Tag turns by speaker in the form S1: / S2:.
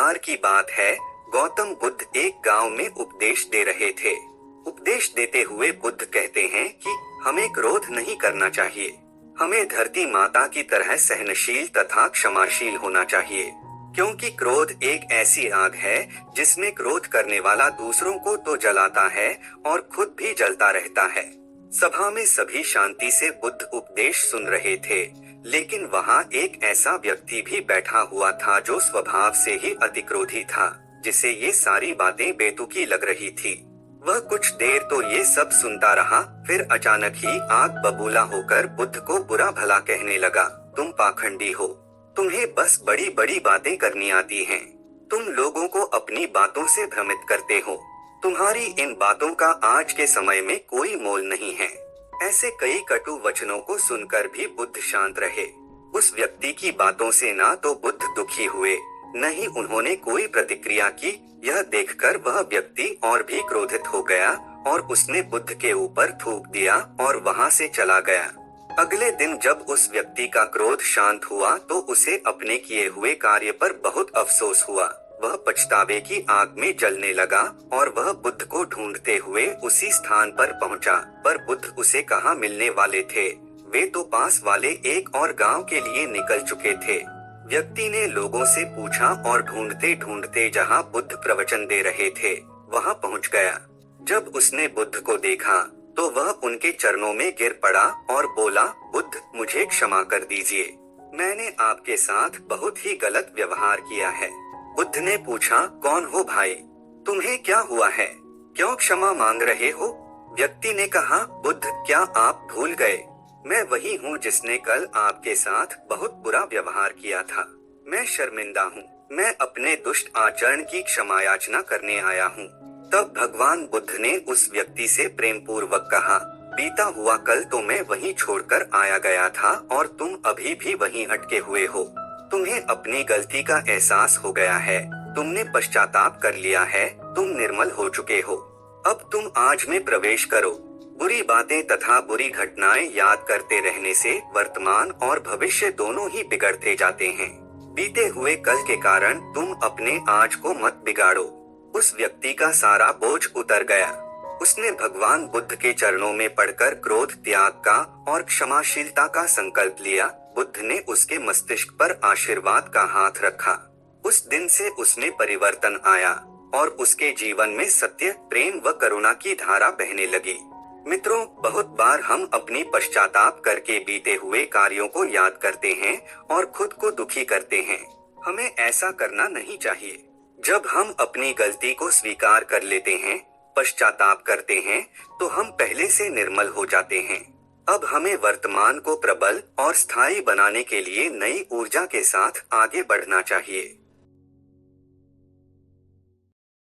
S1: बार की बात है, गौतम बुद्ध एक गांव में उपदेश दे रहे थे। उपदेश देते हुए बुद्ध कहते हैं कि हमें क्रोध नहीं करना चाहिए। हमें धरती माता की तरह सहनशील तथा क्षमाशील होना चाहिए, क्योंकि क्रोध एक ऐसी आग है जिसमें क्रोध करने वाला दूसरों को तो जलाता है और खुद भी जलता रहता है। सभा में सभी शांति से बुद्ध उपदेश सुन रहे थे, लेकिन वहां एक ऐसा व्यक्ति भी बैठा हुआ था जो स्वभाव से ही अतिक्रोधी था, जिसे ये सारी बातें बेतुकी लग रही थी। वह कुछ देर तो ये सब सुनता रहा, फिर अचानक ही आग बबूला होकर बुद्ध को बुरा भला कहने लगा। तुम पाखंडी हो, तुम्हें बस बड़ी बड़ी बातें करनी आती हैं। तुम लोगों को अपनी बातों से भ्रमित करते हो। तुम्हारी इन बातों का आज के समय में कोई मोल नहीं है। ऐसे कई कटु वचनों को सुनकर भी बुद्ध शांत रहे। उस व्यक्ति की बातों से ना तो बुद्ध दुखी हुए, न ही उन्होंने कोई प्रतिक्रिया की। यह देखकर वह व्यक्ति और भी क्रोधित हो गया और उसने बुद्ध के ऊपर थूक दिया और वहां से चला गया। अगले दिन जब उस व्यक्ति का क्रोध शांत हुआ तो उसे अपने किए हुए कार्य पर बहुत अफसोस हुआ। वह पछतावे की आग में जलने लगा और वह बुद्ध को ढूंढते हुए उसी स्थान पर पहुंचा, पर बुद्ध उसे कहाँ मिलने वाले थे। वे तो पास वाले एक और गांव के लिए निकल चुके थे। व्यक्ति ने लोगों से पूछा और ढूंढते ढूंढते जहां बुद्ध प्रवचन दे रहे थे वहां पहुंच गया। जब उसने बुद्ध को देखा तो वह उनके चरणों में गिर पड़ा और बोला, बुद्ध, मुझे क्षमा कर दीजिए। मैंने आपके साथ बहुत ही गलत व्यवहार किया है। बुद्ध ने पूछा, कौन हो भाई? तुम्हें क्या हुआ है? क्यों क्षमा मांग रहे हो? व्यक्ति ने कहा, बुद्ध, क्या आप भूल गए? मैं वही हूँ जिसने कल आपके साथ बहुत बुरा व्यवहार किया था। मैं शर्मिंदा हूँ। मैं अपने दुष्ट आचरण की क्षमा याचना करने आया हूँ। तब भगवान बुद्ध ने उस व्यक्ति से प्रेम पूर्वक कहा, बीता हुआ कल तो मैं वहीं छोड़कर आया गया था और तुम अभी भी वहीं अटके हुए हो। तुम्हें अपनी गलती का एहसास हो गया है, तुमने पश्चाताप कर लिया है, तुम निर्मल हो चुके हो। अब तुम आज में प्रवेश करो। बुरी बातें तथा बुरी घटनाएं याद करते रहने से वर्तमान और भविष्य दोनों ही बिगड़ते जाते हैं। बीते हुए कल के कारण तुम अपने आज को मत बिगाड़ो। उस व्यक्ति का सारा बोझ उतर गया। उसने भगवान बुद्ध के चरणों में पड़कर क्रोध त्याग का और क्षमाशीलता का संकल्प लिया। बुद्ध ने उसके मस्तिष्क पर आशीर्वाद का हाथ रखा। उस दिन से उसमें परिवर्तन आया और उसके जीवन में सत्य, प्रेम व करुणा की धारा बहने लगी। मित्रों, बहुत बार हम अपनी पश्चाताप करके बीते हुए कार्यों को याद करते हैं और खुद को दुखी करते हैं। हमें ऐसा करना नहीं चाहिए। जब हम अपनी गलती को स्वीकार कर लेते हैं, पश्चाताप करते हैं, तो हम पहले से निर्मल हो जाते हैं। अब हमें वर्तमान को प्रबल और स्थायी बनाने के लिए नई ऊर्जा के साथ आगे बढ़ना चाहिए।